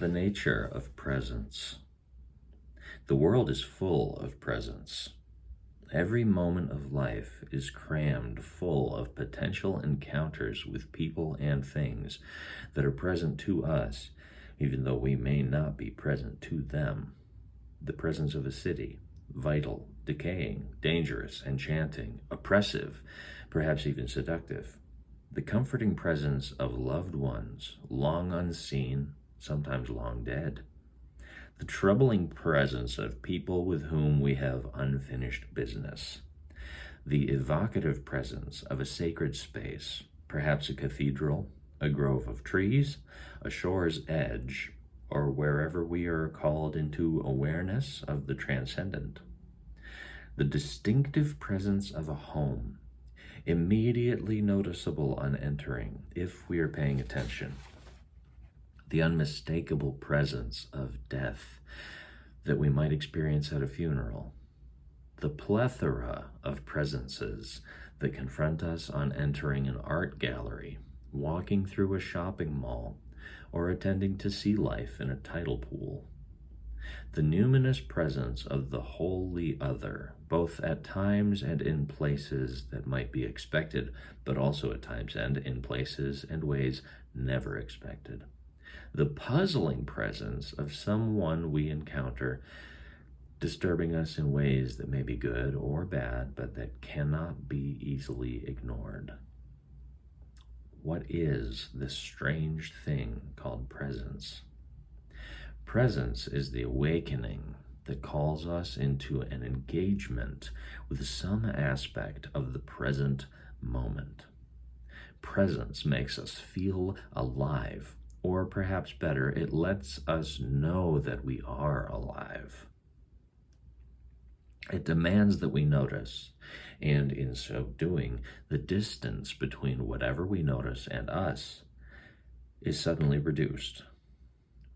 The nature of presence. The world is full of presence. Every moment of life is crammed full of potential encounters with people and things that are present to us, even though we may not be present to them. The presence of a city, vital, decaying, dangerous, enchanting, oppressive, perhaps even seductive. The comforting presence of loved ones, long unseen, sometimes long dead. The troubling presence of people with whom we have unfinished business. The evocative presence of a sacred space, perhaps a cathedral, a grove of trees, a shore's edge, or wherever we are called into awareness of the transcendent. The distinctive presence of a home, immediately noticeable on entering if we are paying attention. The unmistakable presence of death that we might experience at a funeral. The plethora of presences that confront us on entering an art gallery, walking through a shopping mall, or attending to sea life in a tidal pool. The numinous presence of the wholly other, both at times and in places that might be expected, but also at times and in places and ways never expected. The puzzling presence of someone we encounter, disturbing us in ways that may be good or bad, but that cannot be easily ignored. What is this strange thing called presence? Presence is the awakening that calls us into an engagement with some aspect of the present moment. Presence makes us feel alive. Or perhaps better, it lets us know that we are alive. It demands that we notice, and in so doing, the distance between whatever we notice and us is suddenly reduced.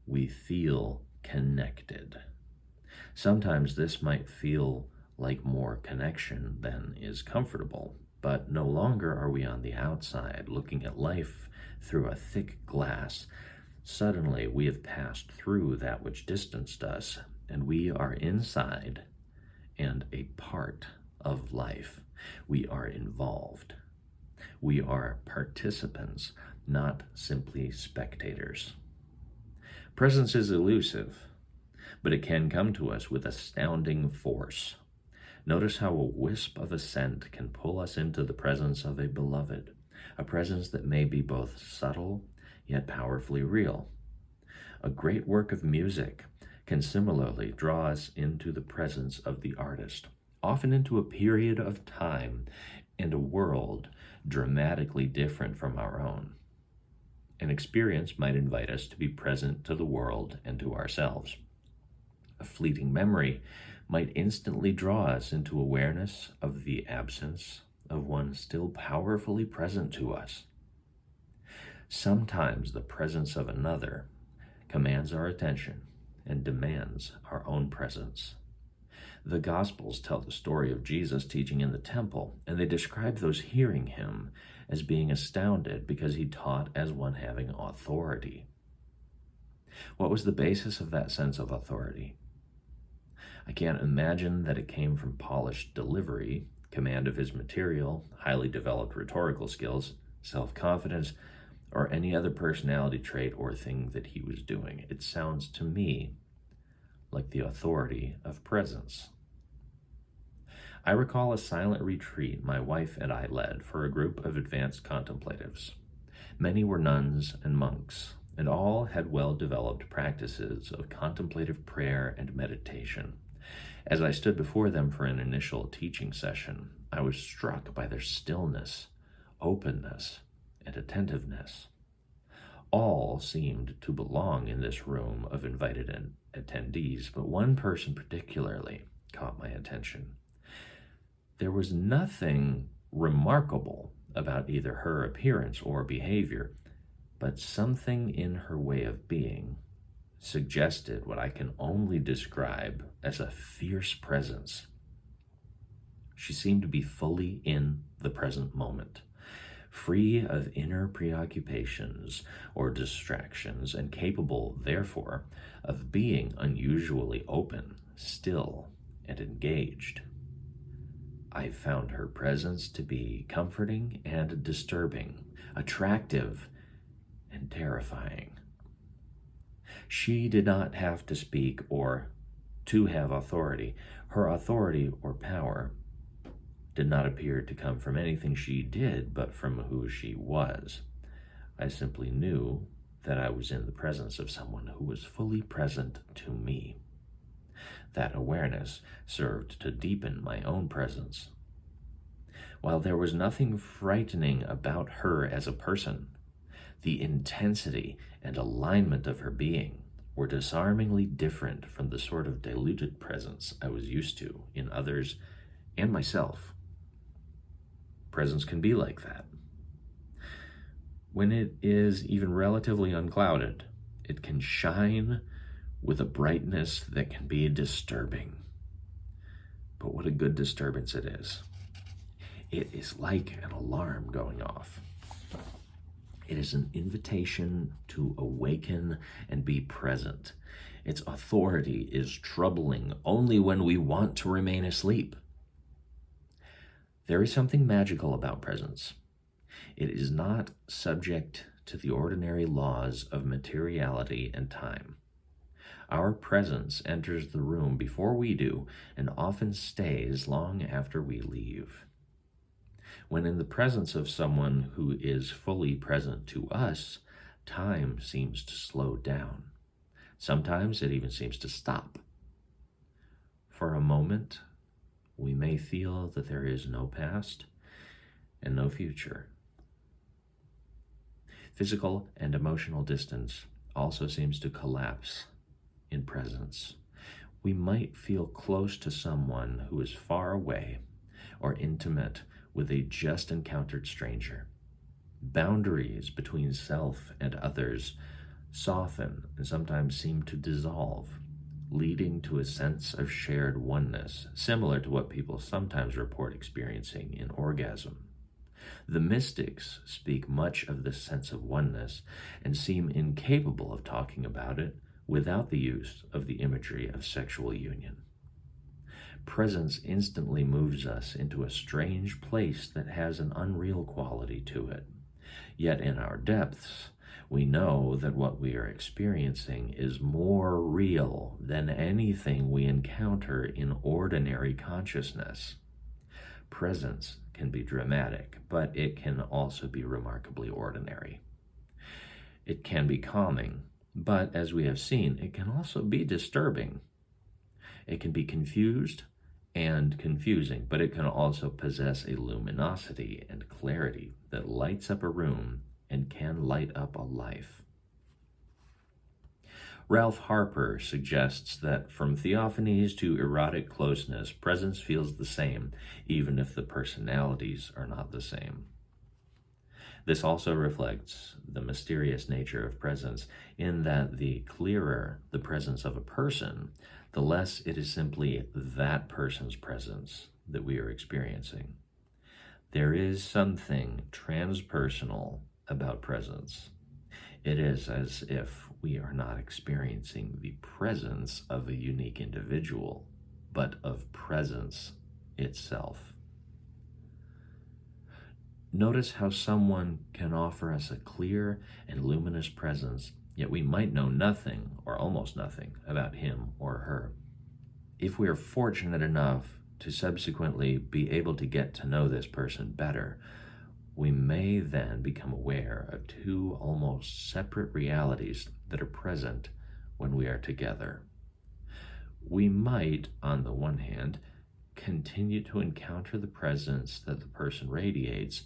We feel connected. Sometimes this might feel like more connection than is comfortable, but no longer are we on the outside looking at life through a thick glass. Suddenly we have passed through that which distanced us, and we are inside and a part of life. We are involved. We are participants, not simply spectators. Presence is elusive, but it can come to us with astounding force. Notice how a wisp of a scent can pull us into the presence of a beloved, a presence that may be both subtle yet powerfully real. A great work of music can similarly draw us into the presence of the artist, often into a period of time and a world dramatically different from our own. An experience might invite us to be present to the world and to ourselves. A fleeting memory might instantly draw us into awareness of the absence of one still powerfully present to us. Sometimes the presence of another commands our attention and demands our own presence. The Gospels tell the story of Jesus teaching in the temple, and they describe those hearing him as being astounded because he taught as one having authority. What was the basis of that sense of authority? I can't imagine that it came from polished delivery, command of his material, highly developed rhetorical skills, self-confidence, or any other personality trait or thing that he was doing. It sounds to me like the authority of presence. I recall a silent retreat my wife and I led for a group of advanced contemplatives. Many were nuns and monks, and all had well-developed practices of contemplative prayer and meditation. As I stood before them for an initial teaching session, I was struck by their stillness, openness, and attentiveness. All seemed to belong in this room of invited attendees, but one person particularly caught my attention. There was nothing remarkable about either her appearance or behavior, but something in her way of being suggested what I can only describe as a fierce presence. She seemed to be fully in the present moment, free of inner preoccupations or distractions, and capable, therefore, of being unusually open, still, and engaged. I found her presence to be comforting and disturbing, attractive and terrifying. She did not have to speak or to have authority. Her authority or power did not appear to come from anything she did, but from who she was. I simply knew that I was in the presence of someone who was fully present to me. That awareness served to deepen my own presence. While there was nothing frightening about her as a person, the intensity and alignment of her being were disarmingly different from the sort of diluted presence I was used to in others and myself. Presence can be like that. When it is even relatively unclouded, it can shine with a brightness that can be disturbing. But what a good disturbance it is. It is like an alarm going off. It is an invitation to awaken and be present. Its authority is troubling only when we want to remain asleep. There is something magical about presence. It is not subject to the ordinary laws of materiality and time. Our presence enters the room before we do and often stays long after we leave. When in the presence of someone who is fully present to us, time seems to slow down. Sometimes it even seems to stop. For a moment, we may feel that there is no past and no future. Physical and emotional distance also seems to collapse in presence. We might feel close to someone who is far away or intimate with a just encountered stranger. Boundaries between self and others soften and sometimes seem to dissolve, leading to a sense of shared oneness, similar to what people sometimes report experiencing in orgasm. The mystics speak much of this sense of oneness and seem incapable of talking about it without the use of the imagery of sexual union. Presence instantly moves us into a strange place that has an unreal quality to it. Yet in our depths, we know that what we are experiencing is more real than anything we encounter in ordinary consciousness. Presence can be dramatic, but it can also be remarkably ordinary. It can be calming, but as we have seen, it can also be disturbing. It can be confused and confusing, but it can also possess a luminosity and clarity that lights up a room and can light up a life. Ralph Harper suggests that from theophanies to erotic closeness, presence feels the same, even if the personalities are not the same. This also reflects the mysterious nature of presence, in that the clearer the presence of a person, the less it is simply that person's presence that we are experiencing. There is something transpersonal about presence. It is as if we are not experiencing the presence of a unique individual, but of presence itself. Notice how someone can offer us a clear and luminous presence, yet we might know nothing or almost nothing about him or her. If we are fortunate enough to subsequently be able to get to know this person better, we may then become aware of two almost separate realities that are present when we are together. We might, on the one hand, continue to encounter the presence that the person radiates,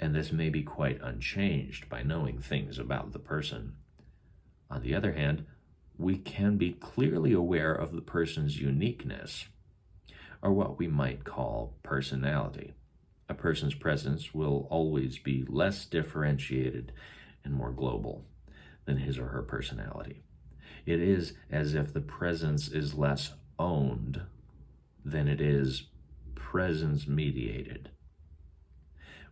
and this may be quite unchanged by knowing things about the person. On the other hand, we can be clearly aware of the person's uniqueness, or what we might call personality. A person's presence will always be less differentiated and more global than his or her personality. It is as if the presence is less owned than it is presence mediated.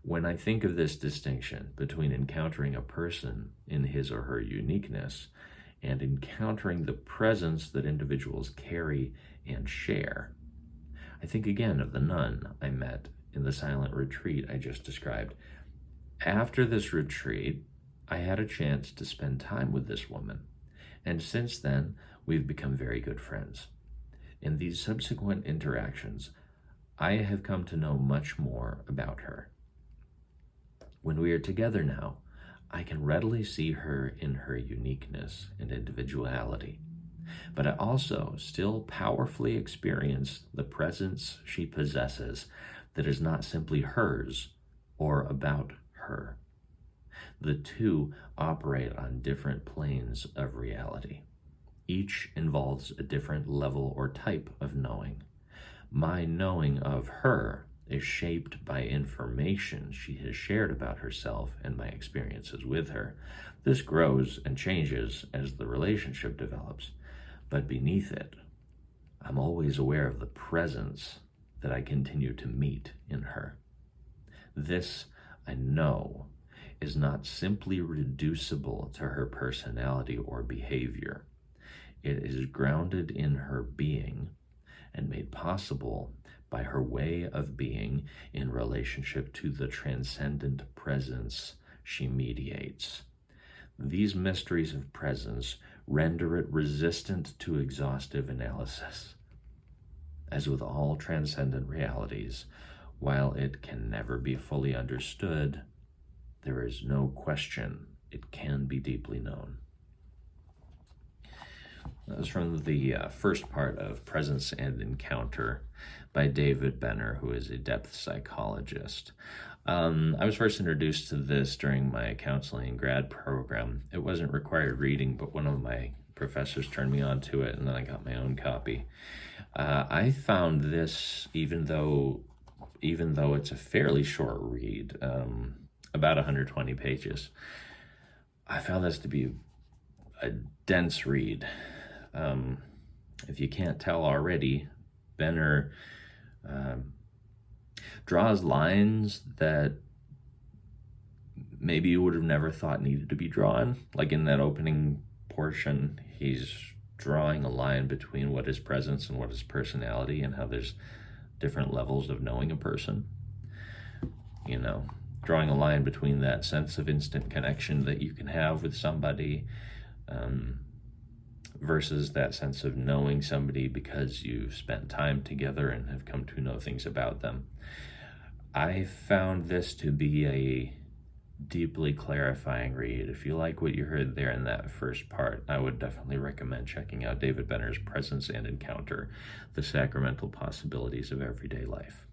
When I think of this distinction between encountering a person in his or her uniqueness and encountering the presence that individuals carry and share, I think again of the nun I met in the silent retreat I just described. After this retreat, I had a chance to spend time with this woman, and since then, we've become very good friends. In these subsequent interactions, I have come to know much more about her. When we are together now, I can readily see her in her uniqueness and individuality, but I also still powerfully experience the presence she possesses that is not simply hers or about her. The two operate on different planes of reality. Each involves a different level or type of knowing. My knowing of her is shaped by information she has shared about herself and my experiences with her. This grows and changes as the relationship develops, but beneath it, I'm always aware of the presence that I continue to meet in her. This, I know, is not simply reducible to her personality or behavior. It is grounded in her being and made possible by her way of being in relationship to the transcendent presence she mediates. These mysteries of presence render it resistant to exhaustive analysis. As with all transcendent realities, while it can never be fully understood, there is no question it can be deeply known. That was from the first part of Presence and Encounter by David Benner, who is a depth psychologist. I was first introduced to this during my counseling grad program. It wasn't required reading, but one of my professors turned me on to it, and then I got my own copy. I found this, even though it's a fairly short read, about 120 pages, I found this to be a dense read. If you can't tell already, Benner draws lines that maybe you would have never thought needed to be drawn. Like in that opening portion, he's drawing a line between what is presence and what is personality, and how there's different levels of knowing a person. You know, drawing a line between that sense of instant connection that you can have with somebody, versus that sense of knowing somebody because you've spent time together and have come to know things about them. I found this to be a deeply clarifying read. If you like what you heard there in that first part, I would definitely recommend checking out David Benner's Presence and Encounter, The Sacramental Possibilities of Everyday Life.